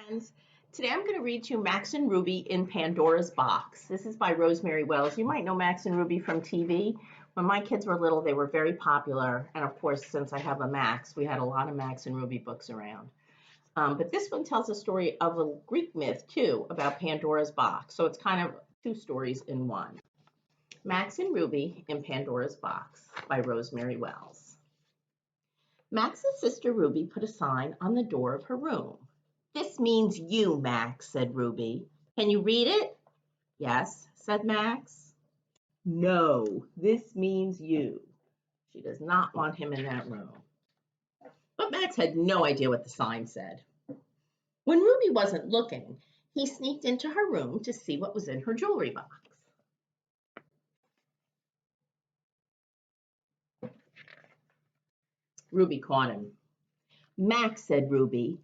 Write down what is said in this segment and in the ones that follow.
Friends. Today I'm going to read to you Max and Ruby in Pandora's Box. This is by Rosemary Wells. You might know Max and Ruby from TV. When my kids were little, they were very popular. And of course, since I have a Max, we had a lot of Max and Ruby books around. But this one tells a story of a Greek myth, too, about Pandora's Box. So it's kind of two stories in one. Max and Ruby in Pandora's Box by Rosemary Wells. Max's sister Ruby put a sign on the door of her room. "This means you, Max," said Ruby. "Can you read it?" "Yes," said Max. "No, this means you." She does not want him in that room. But Max had no idea what the sign said. When Ruby wasn't looking, he sneaked into her room to see what was in her jewelry box. Ruby caught him. "Max," said Ruby,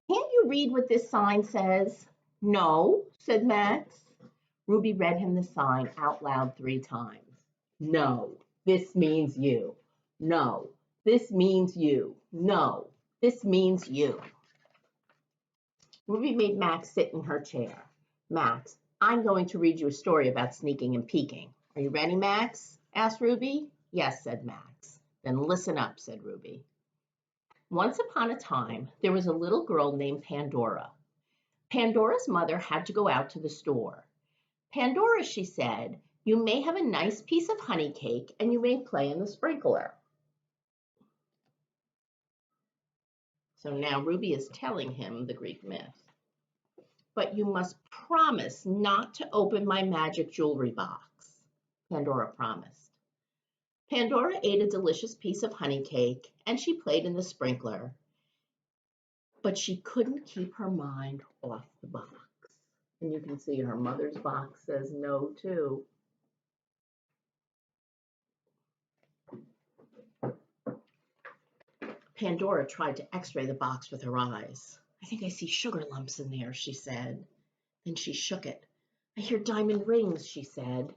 "can't you read what this sign says?" "No," said Max. Ruby read him the sign out loud 3 times. "No, this means you. No, this means you. No, this means you." Ruby made Max sit in her chair. "Max, I'm going to read you a story about sneaking and peeking. Are you ready, Max?" asked Ruby. "Yes," said Max. "Then listen up," said Ruby. Once upon a time, there was a little girl named Pandora. Pandora's mother had to go out to the store. "Pandora," she said, "you may have a nice piece of honey cake and you may play in the sprinkler." So now Ruby is telling him the Greek myth. "But you must promise not to open my magic jewelry box," Pandora promised. Pandora ate a delicious piece of honey cake and she played in the sprinkler. But she couldn't keep her mind off the box. And you can see her mother's box says no, too. Pandora tried to x-ray the box with her eyes. "I think I see sugar lumps in there," she said. Then she shook it. "I hear diamond rings," she said.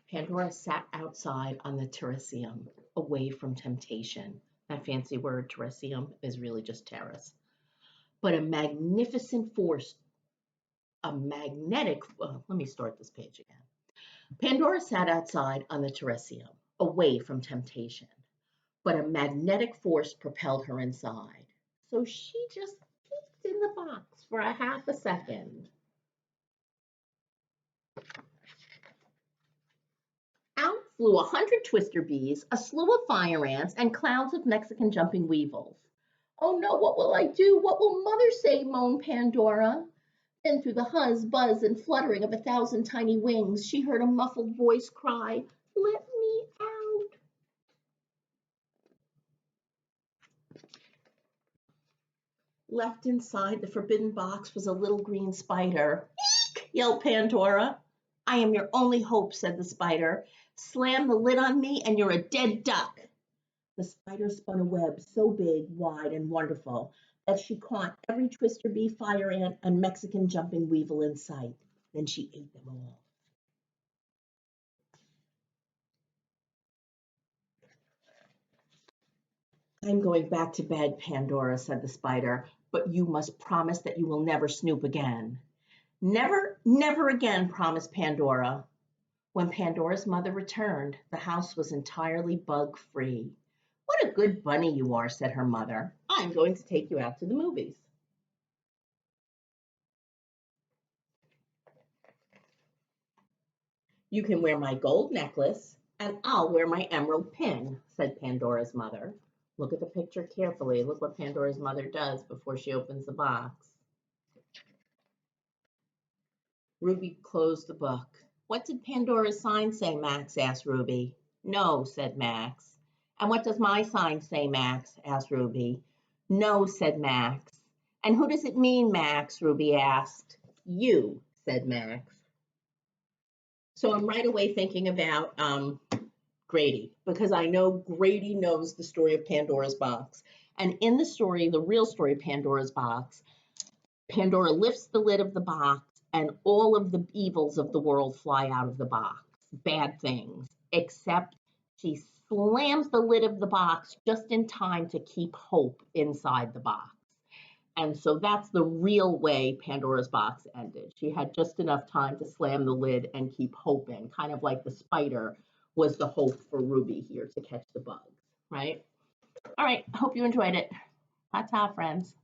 Pandora sat outside on the terracium, away from temptation. That fancy word, terracium, is really just terrace. But a magnificent force, let me start this page again. Pandora sat outside on the terracium, away from temptation. But a magnetic force propelled her inside. So she just peeked in the box for a half a second. Out flew 100 twister bees, a slew of fire ants, and clouds of Mexican jumping weevils. "Oh no, what will I do? What will Mother say?" moaned Pandora. Then through the huzz, buzz, and fluttering of 1,000 tiny wings, she heard a muffled voice cry, "Let me out." Left inside the forbidden box was a little green spider. "Eek!" yelled Pandora. "I am your only hope," said the spider. "Slam the lid on me and you're a dead duck." The spider spun a web so big, wide, and wonderful that she caught every twister bee, fire ant, and Mexican jumping weevil in sight. Then she ate them all. "I'm going back to bed, Pandora," said the spider, "but you must promise that you will never snoop again." "Never, never again," promised Pandora. When Pandora's mother returned, the house was entirely bug-free. "What a good bunny you are," said her mother. "I'm going to take you out to the movies." "You can wear my gold necklace, and I'll wear my emerald pin," said Pandora's mother. Look at the picture carefully. Look what Pandora's mother does before she opens the box. Ruby closed the book. "What did Pandora's sign say, Max?" asked Ruby. "No," said Max. "And what does my sign say, Max?" asked Ruby. "No," said Max. "And who does it mean, Max?" Ruby asked. "You," said Max. So I'm right away thinking about Grady, because I know Grady knows the story of Pandora's box. And in the story, the real story of Pandora's box, Pandora lifts the lid of the box and all of the evils of the world fly out of the box, bad things, except she slams the lid of the box just in time to keep Hope inside the box. And so that's the real way Pandora's box ended. She had just enough time to slam the lid and keep Hope in, kind of like the spider was the hope for Ruby here to catch the bugs, right? All right, hope you enjoyed it. Ta-ta, friends.